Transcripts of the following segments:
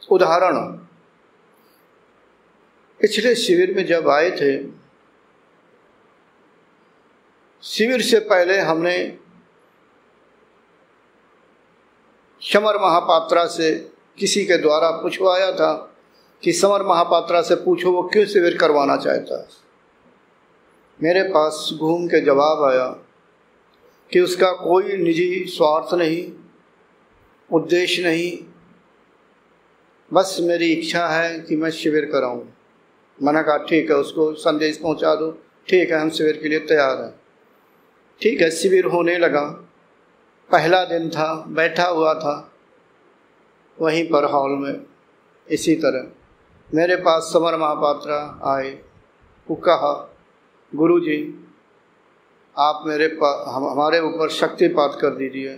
उदाहरण, पिछले शिविर में जब आए थे, शिविर से पहले हमने समर महापात्रा से किसी के द्वारा पूछवाया था कि समर महापात्रा से पूछो वो क्यों शिविर करवाना चाहता है। मेरे पास घूम के जवाब आया कि उसका कोई निजी स्वार्थ नहीं, उद्देश्य नहीं, बस मेरी इच्छा है कि मैं शिविर कराऊं। मैंने कहा ठीक है, उसको संदेश पहुंचा दो, ठीक है हम शिविर के लिए तैयार हैं। ठीक है, शिविर होने लगा। पहला दिन था, बैठा हुआ था वहीं पर हॉल में। इसी तरह मेरे पास समर महापात्रा आए, वो कहा गुरुजी आप हमारे ऊपर शक्तिपात कर दीजिए,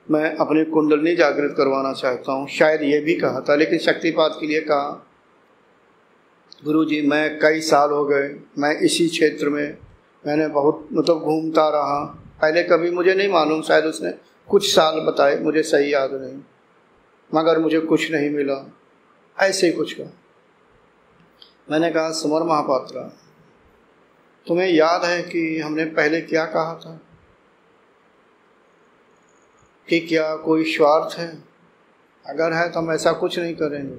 मैं अपनी कुंडलनी जागृत करवाना चाहता हूँ। शायद ये भी कहा था, लेकिन शक्तिपात के लिए कहा। गुरुजी मैं कई साल हो गए, मैं इसी क्षेत्र में मैंने बहुत घूमता रहा। पहले कभी मुझे नहीं मालूम, शायद उसने कुछ साल बताए, मुझे सही याद नहीं, मगर मुझे कुछ नहीं मिला, ऐसे ही कुछ कहा। मैंने कहा समर महापात्रा तुम्हें याद है कि हमने पहले क्या कहा था कि क्या कोई स्वार्थ है? अगर है तो हम ऐसा कुछ नहीं करेंगे।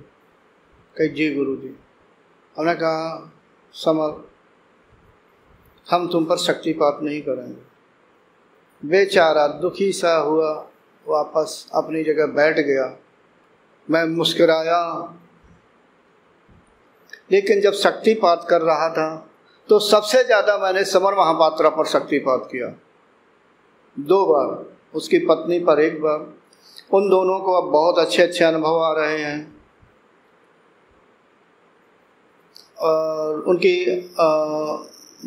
कही जी गुरुजी। हमने कहा समर हम तुम पर शक्तिपात नहीं करेंगे। बेचारा दुखी सा हुआ, वापस अपनी जगह बैठ गया। मैं मुस्कुराया, लेकिन जब शक्तिपात कर रहा था तो सबसे ज़्यादा मैंने समर महापात्रा पर शक्तिपात किया। 2 बार, उसकी पत्नी पर 1 बार। उन दोनों को अब बहुत अच्छे अच्छे अनुभव आ रहे हैं और उनकी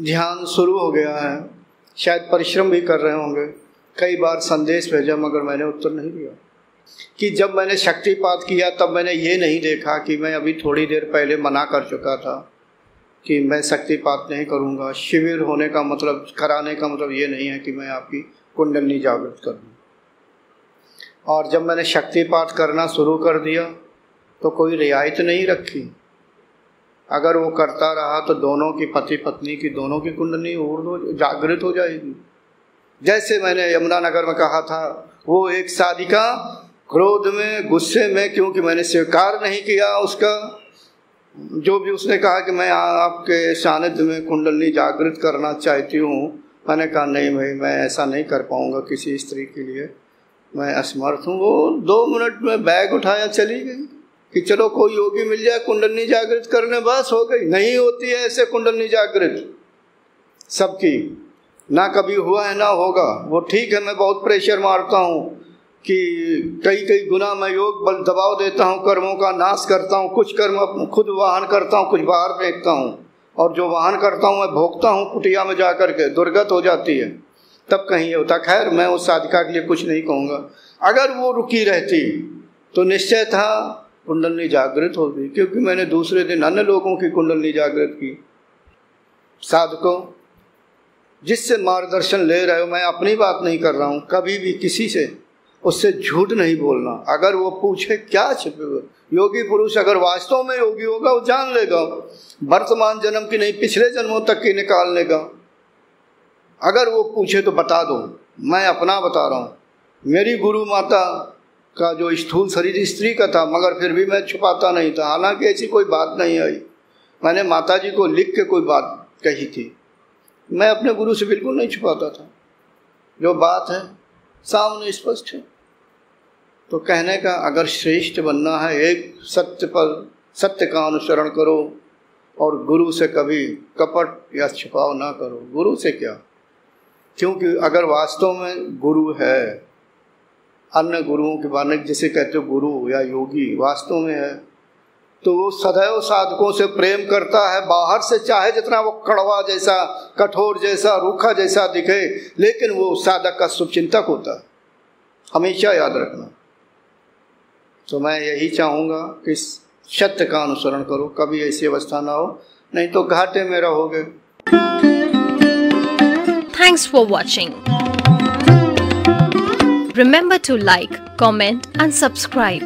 ध्यान शुरू हो गया है, शायद परिश्रम भी कर रहे होंगे। कई बार संदेश भेजा मगर मैंने उत्तर नहीं दिया। कि जब मैंने शक्तिपात किया तब मैंने ये नहीं देखा कि मैं अभी थोड़ी देर पहले मना कर चुका था कि मैं शक्तिपात नहीं करूँगा। शिविर होने का मतलब, कराने का मतलब ये नहीं है कि मैं आपकी कुंडलनी जागृत कर दूँ। और जब मैंने शक्तिपात करना शुरू कर दिया तो कोई रियायत नहीं रखी। अगर वो करता रहा तो दोनों की, पति पत्नी की, दोनों की कुंडली जागृत हो जाएगी। जैसे मैंने यमुनानगर में कहा था, वो एक साधिका क्रोध में, गुस्से में, क्योंकि मैंने स्वीकार नहीं किया उसका, जो भी उसने कहा कि मैं आपके सानिध्य में कुंडली जागृत करना चाहती हूँ। मैंने कहा नहीं भाई, मैं ऐसा नहीं कर पाऊँगा किसी स्त्री के लिए, मैं असमर्थ हूँ। वो 2 मिनट में बैग उठाया चली गई कि चलो कोई योगी मिल जाए कुंडली जागृत करने, बस हो गई। नहीं होती है ऐसे कुंडली जागृत सबकी, ना कभी हुआ है ना होगा। वो ठीक है, मैं बहुत प्रेशर मारता हूँ कि कई गुना मैं योग बल दबाव देता हूँ, कर्मों का नाश करता हूँ, कुछ कर्म खुद वाहन करता हूँ, कुछ बाहर फेंकता हूँ, और जो वाहन करता हूँ मैं भोगता हूँ कुटिया में जा करके, दुर्गत हो जाती है, तब कहीं ये होता। खैर मैं उस साधिका के लिए कुछ नहीं कहूँगा। अगर वो रुकी रहती तो निश्चय था कुंडली जागृत होगी, क्योंकि मैंने दूसरे दिन अन्य लोगों की कुंडली जागृत की। साधकों, जिससे मार्गदर्शन ले रहे हो, मैं अपनी बात नहीं कर रहा हूँ, कभी भी किसी से उससे झूठ नहीं बोलना। अगर वो पूछे क्या छिपे हुए, योगी पुरुष अगर वास्तव में योगी होगा वो जान लेगा, वर्तमान जन्म की नहीं पिछले जन्मों तक की निकाल लेगा। अगर वो पूछे तो बता दो, मैं अपना बता रहा हूँ। मेरी गुरु माता का जो स्थूल शरीर स्त्री का था, मगर फिर भी मैं छुपाता नहीं था, हालांकि ऐसी कोई बात नहीं आई। मैंने माता जी को लिख के कोई बात कही थी, मैं अपने गुरु से बिल्कुल नहीं छुपाता था। जो बात है सामने स्पष्ट है। तो कहने का, अगर श्रेष्ठ बनना है, एक सत्य पर सत्य का अनुसरण करो और गुरु से कभी कपट या छुपाव ना करो। गुरु से क्या, क्योंकि अगर वास्तव में गुरु है, अन्य गुरुओं के बारे में जिसे कहते हो गुरु या योगी वास्तव में है, तो वो सदैव साधकों से प्रेम करता है। बाहर से चाहे जितना वो कड़वा जैसा, कठोर जैसा, रूखा जैसा दिखे, लेकिन वो साधक का शुभचिंतक होता है। हमेशा याद रखना। तो मैं यही चाहूँगा कि सत्य का अनुसरण करो, कभी ऐसी अवस्था ना हो, नहीं तो घाटे में रहोगे। Thanks for watching. Remember to like, comment and subscribe.